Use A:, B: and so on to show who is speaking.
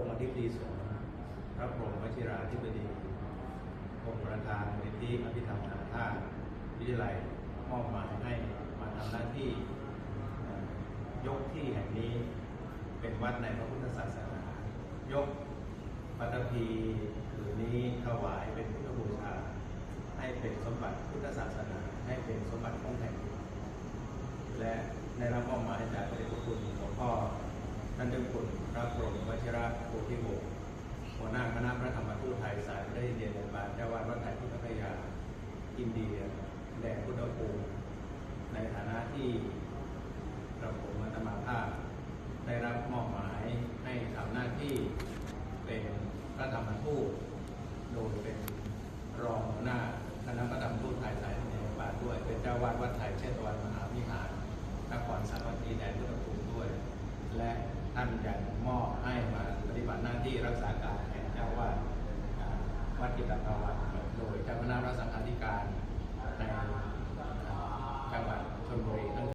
A: องค์อธิบดีสงฆ์พระพรหมวชิราธิบดีองค์ประธานมูลนิธิอภิธรรมนาถาวิทยาลัยมอบหมายให้มาทำหน้าที่ยกที่แห่งนี้เป็นวัดในพระพุทธศาสนายกปัตตภีผืนนี้ถวายเป็นพุทธบูชาให้เป็นสมบัติพุทธศาสนาให้เป็นสมบัติของแผ่นดินและได้รับมอบหมายจากพระเดชพระคุณหลวงพ่อท่านเจ้าคุณพระพรหมวชิรโพธิวงศ์หัวหน้าคณะพระธรรมทูตไทยสายประเทศอินเดียในบาทเจ้าวาดวัดไทยพุทธคยาอินเดียแด่พุทธภูมิในฐานะที่กระผมอาตมาภาพได้รับมอบหมายให้ทำหน้าที่เป็นพระธรรมทูตโดยเป็นรองหัวหน้าคณะพระธรรมทูตไทยสายในบาทด้วยเป็นเจ้าวาดวัดไทยเชตวันมหาวิหารนครสาวัตถีแดนพุทธภูมิด้วยและท่านยังมอบให้มาปฏิบัติหน้าที่รักษาการแทนเจ้าวาดวัดกิตตวัดโดยเจ้าคณะรักษาธิการ